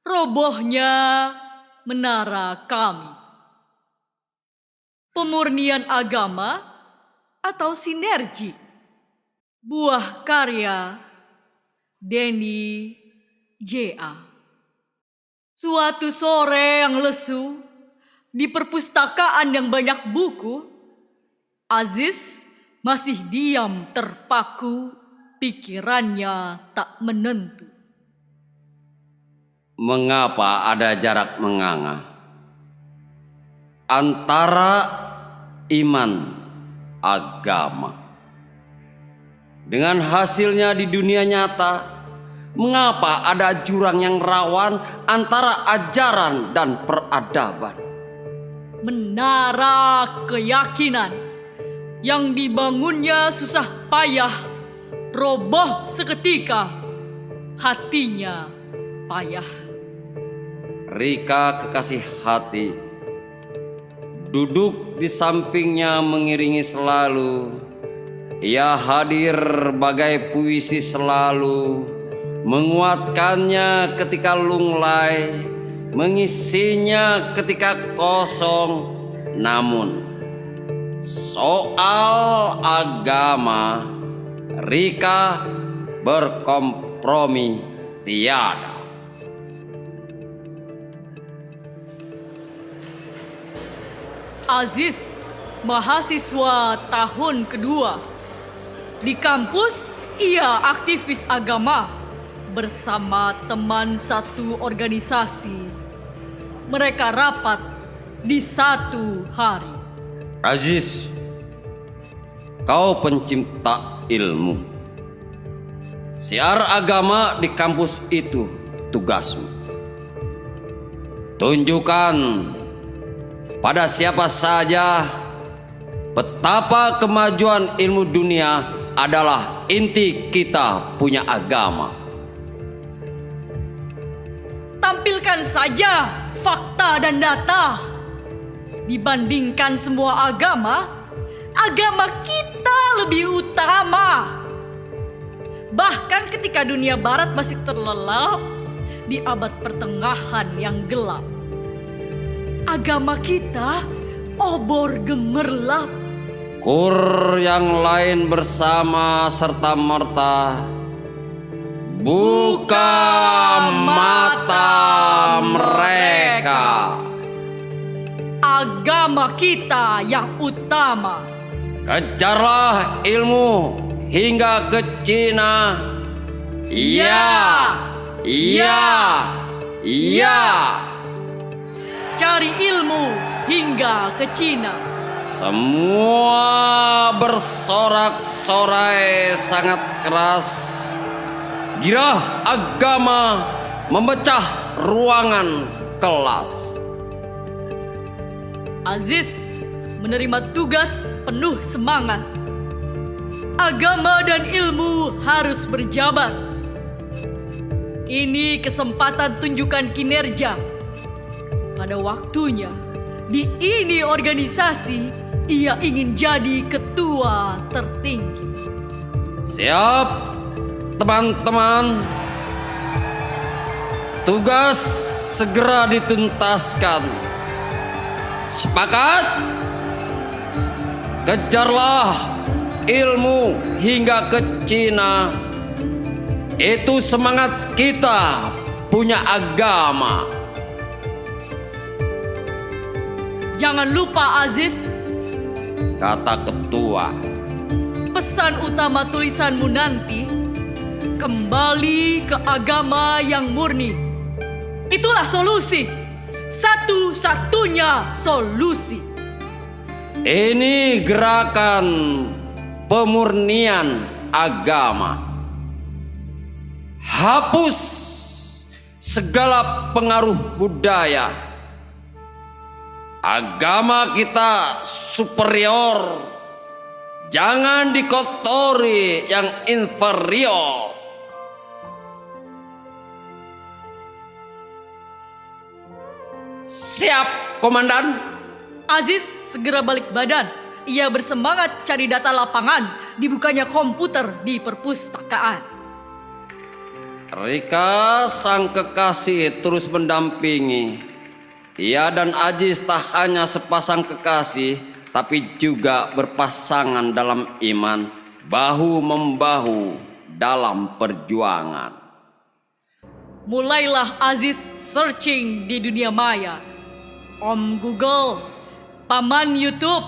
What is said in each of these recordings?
robohnya menara kami. Pemurnian agama atau sinergi? Buah karya Denny J.A. Suatu sore yang lesu, di perpustakaan yang banyak buku, Aziz masih diam terpaku, pikirannya tak menentu. Mengapa ada jarak menganga antara iman agama dengan hasilnya di dunia nyata? Mengapa ada jurang yang rawan antara ajaran dan peradaban? Menara keyakinan yang dibangunnya susah payah, roboh seketika, hatinya payah. Rika kekasih hati duduk di sampingnya mengiringi selalu. Ia hadir bagai puisi selalu, menguatkannya ketika lunglai, mengisinya ketika kosong. Namun soal agama, Rika berkompromi tiada. Aziz, mahasiswa tahun kedua. Di kampus, ia aktivis agama bersama teman satu organisasi. Mereka rapat di satu hari. Aziz, kau pencipta ilmu. Siar agama di kampus itu tugasmu. Tunjukkan pada siapa saja betapa kemajuan ilmu dunia adalah inti kita punya agama. Tampilkan saja fakta dan data. Dibandingkan semua agama, agama kita lebih utama. Bahkan ketika dunia barat masih terlelap di abad pertengahan yang gelap, agama kita obor gemerlap. Kur yang lain bersama serta merta, buka mata mereka. Agama kita yang utama. Kejarlah ilmu hingga ke Cina. Iya, iya, iya. Cari ilmu hingga ke Cina. Semua bersorak-sorai sangat keras. Girah agama memecah ruangan kelas. Aziz menerima tugas penuh semangat. Agama dan ilmu harus berjabat. Ini kesempatan tunjukkan kinerja. Pada waktunya, di ini organisasi, ia ingin jadi ketua tertinggi. Siap, teman-teman. Tugas segera dituntaskan. Sepakat? Kejarlah ilmu hingga ke Cina. Itu semangat kita punya agama. Jangan lupa Aziz, kata ketua. Pesan utama tulisanmu nanti, kembali ke agama yang murni. Itulah solusi. Satu-satunya solusi. Ini gerakan pemurnian agama. Hapus segala pengaruh budaya. Agama kita superior. Jangan dikotori yang inferior. Siap, Komandan. Aziz segera balik badan. Ia bersemangat cari data lapangan. Dibukanya komputer di perpustakaan. Rika sang kekasih terus mendampingi. Ia dan Aziz tak hanya sepasang kekasih, tapi juga berpasangan dalam iman, bahu-membahu dalam perjuangan. Mulailah Aziz searching di dunia maya. Om Google, paman YouTube,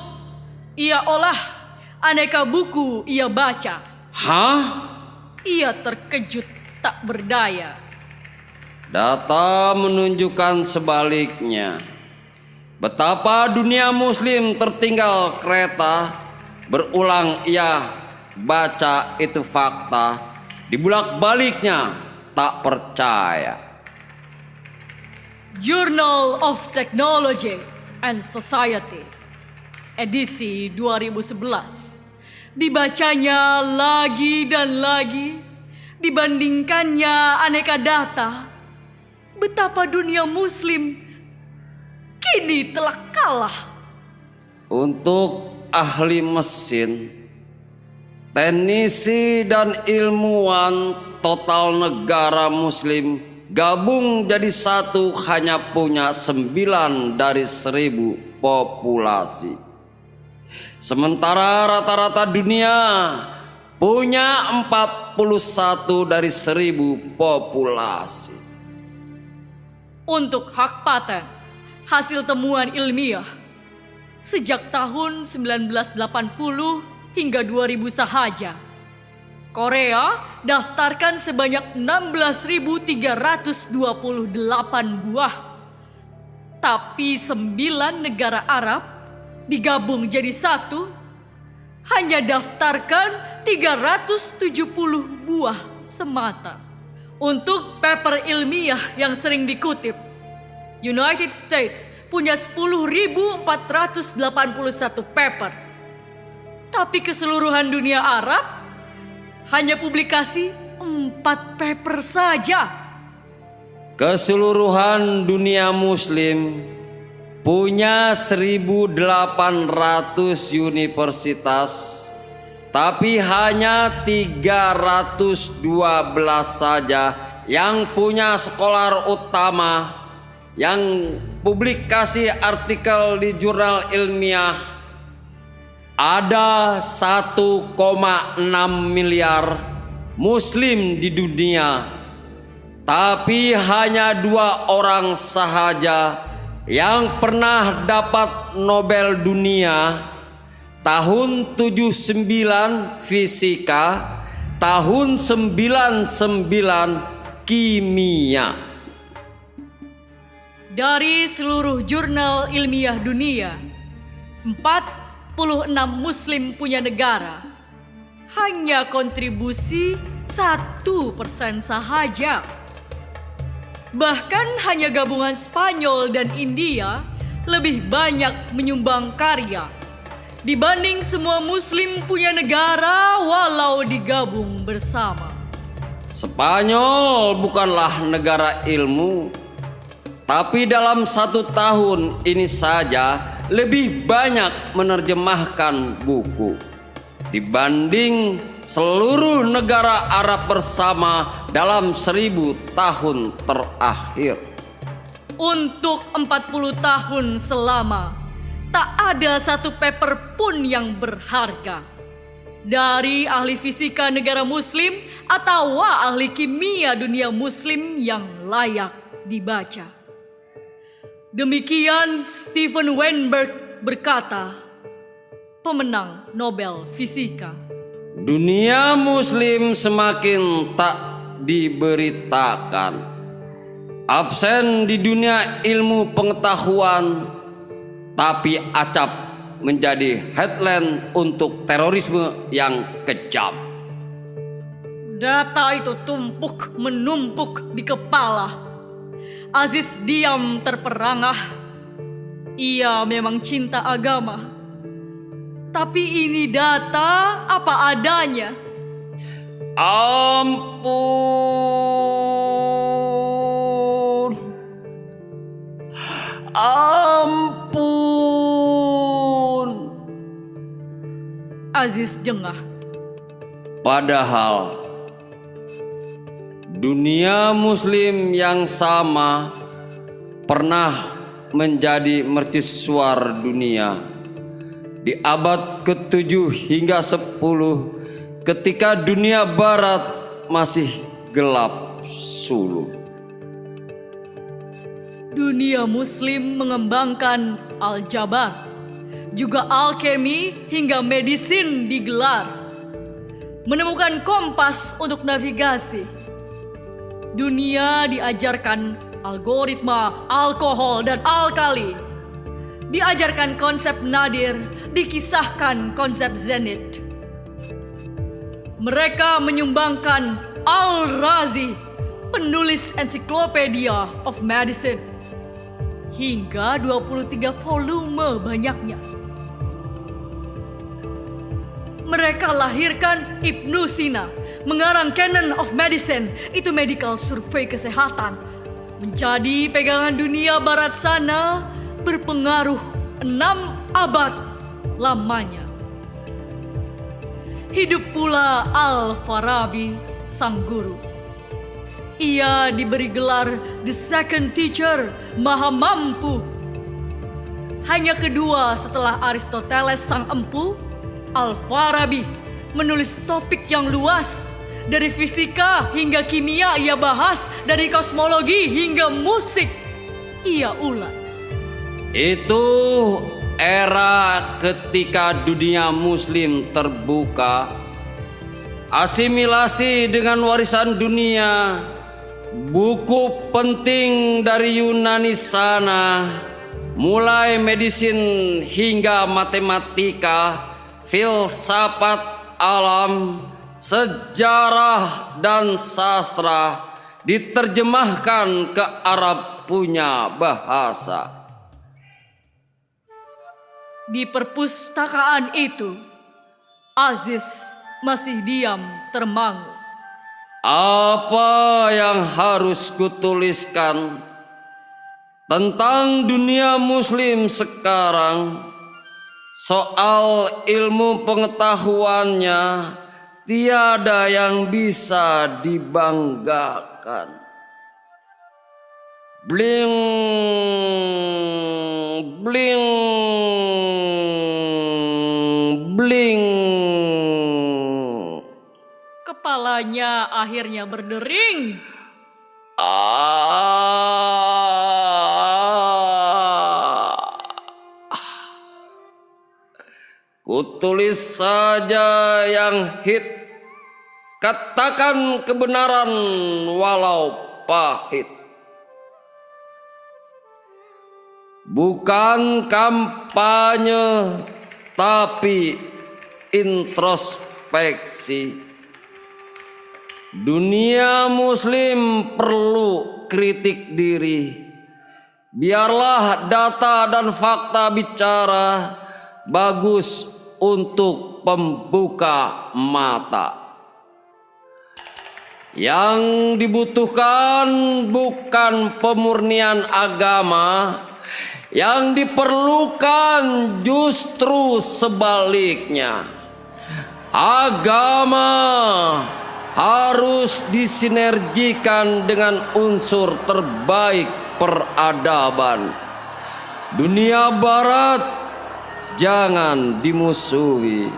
ia olah, aneka buku ia baca. Hah? Ia terkejut tak berdaya. Data menunjukkan sebaliknya. Betapa dunia muslim tertinggal kereta. Berulang ia baca itu fakta. Dibulak-baliknya tak percaya. Journal of Technology and Society, edisi 2011. Dibacanya lagi dan lagi, dibandingkannya aneka data. Betapa dunia muslim kini telah kalah. Untuk ahli mesin, teknisi dan ilmuwan total negara muslim gabung jadi satu hanya punya 9 dari 1000 populasi. Sementara rata-rata dunia punya 41 dari 1000 populasi. Untuk hak paten, hasil temuan ilmiah sejak tahun 1980 hingga 2000 sahaja, Korea daftarkan sebanyak 16.328 buah. Tapi 9 negara Arab digabung jadi satu, hanya daftarkan 370 buah semata. Untuk paper ilmiah yang sering dikutip, United States punya 10.481 paper. Tapi keseluruhan dunia Arab hanya publikasi 4 paper saja. Keseluruhan dunia muslim punya 1.800 universitas, tapi hanya 312 saja yang punya sekolah utama yang publikasi artikel di jurnal ilmiah. Ada 1,6 miliar muslim di dunia, tapi hanya 2 orang sahaja yang pernah dapat Nobel dunia. Tahun 79 fisika, tahun 99 kimia. Dari seluruh jurnal ilmiah dunia, 46 muslim punya negara. Hanya kontribusi 1% sahaja. Bahkan hanya gabungan Spanyol dan India lebih banyak menyumbang karya dibanding semua muslim punya negara walau digabung bersama. Spanyol bukanlah negara ilmu, tapi dalam 1 tahun ini saja lebih banyak menerjemahkan buku dibanding seluruh negara Arab bersama dalam 1000 tahun terakhir. Untuk 40 tahun selama, tak ada satu paper pun yang berharga dari ahli fisika negara muslim atau ahli kimia dunia muslim yang layak dibaca. Demikian Steven Weinberg berkata, pemenang Nobel Fisika. Dunia muslim semakin tak diberitakan, absen di dunia ilmu pengetahuan, tapi acap menjadi headline untuk terorisme yang kejam. Data itu tumpuk menumpuk di kepala. Aziz diam terperangah. Ia memang cinta agama, tapi ini data apa adanya. Ampun, ampun. Aziz jengah. Padahal dunia muslim yang sama pernah menjadi mercusuar dunia di abad ke-7 hingga 10 ketika dunia barat masih gelap sulu. Dunia muslim mengembangkan aljabar, juga alkemi hingga medisin digelar. Menemukan kompas untuk navigasi. Dunia diajarkan algoritma, alkohol, dan alkali. Diajarkan konsep nadir, dikisahkan konsep zenit. Mereka menyumbangkan Al-Razi, penulis Encyclopedia of Medicine, hingga 23 volume banyaknya. Mereka lahirkan Ibnu Sina, mengarang Canon of Medicine, itu medical survei kesehatan, menjadi pegangan dunia barat sana, berpengaruh 6 abad lamanya. Hidup pula Al-Farabi, sang guru. Ia diberi gelar The Second Teacher, Maha Mampu. Hanya kedua setelah Aristoteles sang empu, Al-Farabi menulis topik yang luas. Dari fisika hingga kimia ia bahas, dari kosmologi hingga musik ia ulas. Itu era ketika dunia muslim terbuka, asimilasi dengan warisan dunia. Buku penting dari Yunani sana, mulai medisin hingga matematika, filsafat alam, sejarah dan sastra diterjemahkan ke Arab punya bahasa. Di perpustakaan itu, Aziz masih diam termangu. Apa yang harus kutuliskan tentang dunia muslim sekarang? Soal ilmu pengetahuannya tiada yang bisa dibanggakan. Bling, bling, bling. Kepalanya akhirnya berdering. Kutulis saja yang hit, katakan kebenaran walau pahit. Bukan kampanye tapi introspeksi. Dunia muslim perlu kritik diri. Biarlah data dan fakta bicara, bagus untuk pembuka mata. Yang dibutuhkan bukan pemurnian agama, yang diperlukan justru sebaliknya. Agama harus disinergikan dengan unsur terbaik peradaban. Dunia barat jangan dimusuhi.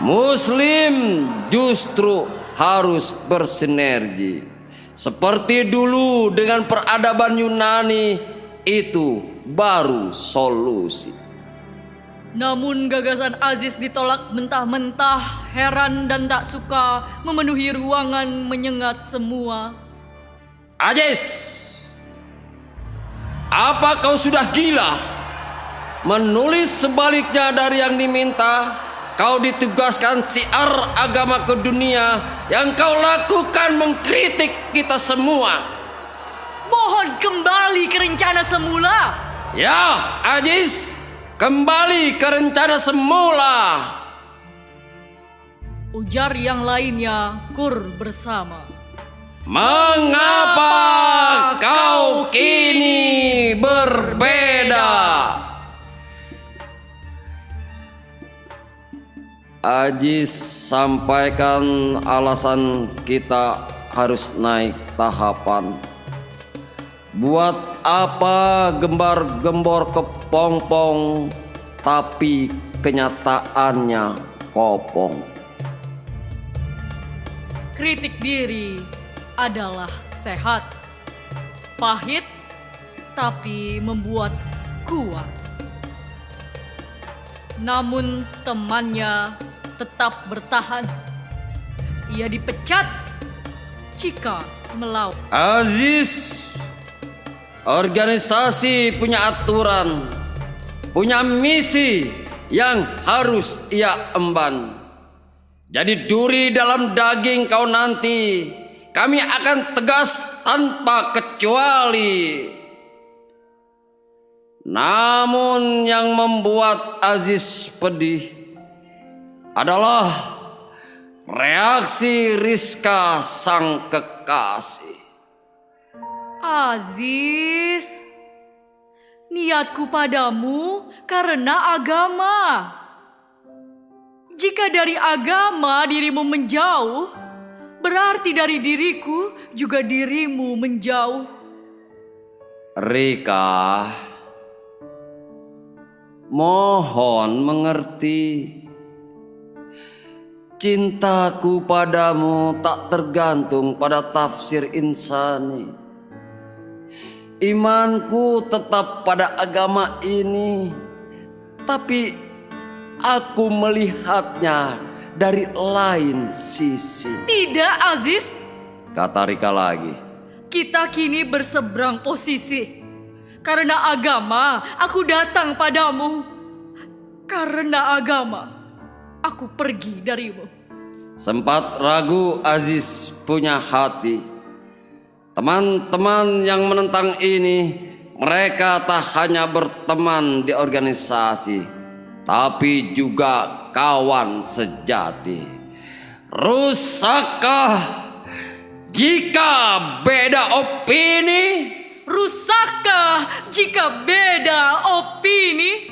Muslim justru harus bersinergi. Seperti dulu dengan peradaban Yunani, itu baru solusi. Namun gagasan Aziz ditolak mentah-mentah, heran dan tak suka, memenuhi ruangan menyengat semua. Aziz, apa kau sudah gila? Menulis sebaliknya dari yang diminta. Kau ditugaskan siar agama ke dunia, yang kau lakukan mengkritik kita semua. Mohon kembali ke rencana semula. Ya, Aziz, kembali ke rencana semula. Ujar yang lainnya kur bersama. Mengapa kau kini berbeda? Aziz sampaikan alasan kita harus naik tahapan. Buat apa gembar-gembor kepompong, tapi kenyataannya kopong. Kritik diri adalah sehat, pahit tapi membuat kuat. Namun temannya tetap bertahan. Ia dipecat jika melawan. Aziz, organisasi punya aturan, punya misi yang harus ia emban. Jadi duri dalam daging kau nanti, kami akan tegas tanpa kecuali. Namun yang membuat Aziz pedih adalah reaksi Rizka sang kekasih. Aziz, niatku padamu karena agama. Jika dari agama dirimu menjauh, berarti dari diriku juga dirimu menjauh. Rika, mohon mengerti. Cintaku padamu tak tergantung pada tafsir insani. Imanku tetap pada agama ini, tapi aku melihatnya dari lain sisi. Tidak, Aziz. Kata Rika lagi. Kita kini berseberang posisi. Karena agama, aku datang padamu. Karena agama, aku pergi darimu. Sempat ragu Aziz punya hati. Teman-teman yang menentang ini, mereka tak hanya berteman di organisasi, tapi juga kawan sejati. Rusakkah jika beda opini? Rusakkah jika beda opini?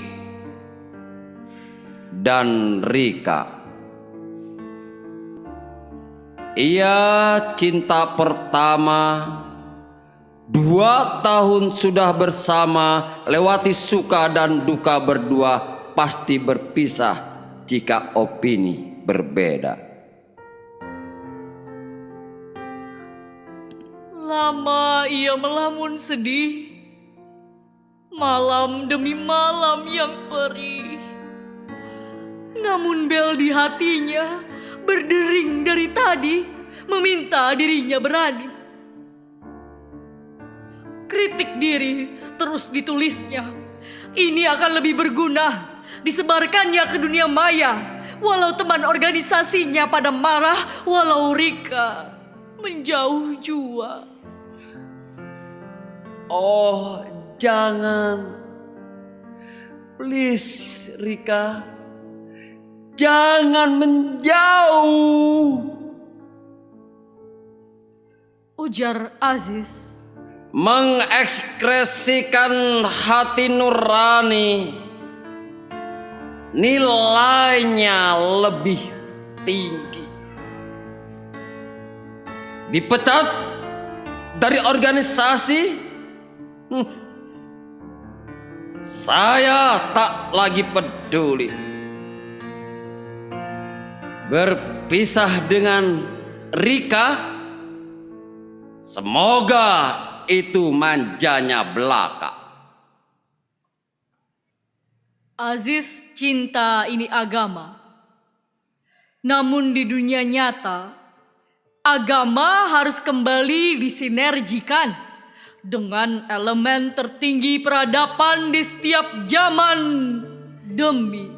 Dan Rika, ia cinta pertama, 2 tahun sudah bersama, lewati suka dan duka berdua, pasti berpisah jika opini berbeda. Lama ia melamun sedih, malam demi malam yang perih. Namun bel di hatinya berdering dari tadi, meminta dirinya berani. Kritik diri terus ditulisnya. Ini akan lebih berguna, disebarkannya ke dunia maya. Walau teman organisasinya pada marah, walau Rika menjauh jua. Oh, jangan. Please, Rika. Jangan menjauh. Ujar Aziz. Mengekspresikan hati nurani, nilainya lebih tinggi. Dipecat dari organisasi, saya tak lagi peduli. Berpisah dengan Rika, semoga itu manjanya belaka. Aziz cinta ini agama. Namun di dunia nyata, agama harus kembali disinergikan dengan elemen tertinggi peradaban di setiap zaman demi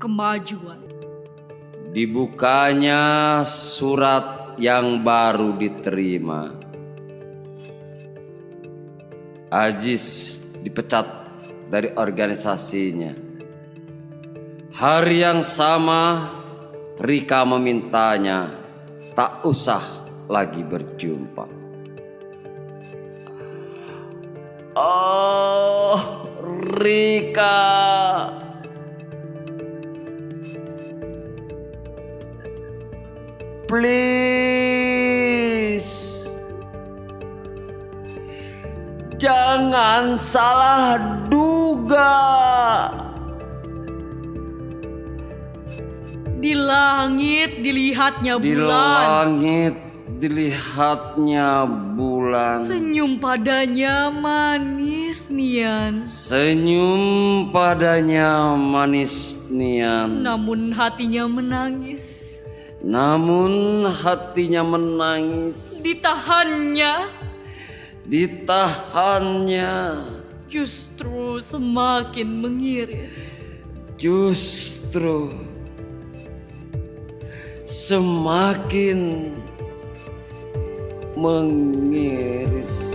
kemajuan. Dibukanya surat yang baru diterima. Aziz dipecat dari organisasinya. Hari yang sama, Rika memintanya tak usah lagi berjumpa. Oh, Rika. Please. Jangan salah duga. Di langit dilihatnya Di bulan. langit dilihatnya bulan. Senyum padanya manis nian. Senyum padanya manis nian. Namun hatinya menangis. Namun hatinya menangis. Ditahannya Justru semakin mengiris. justru semakin mengiris.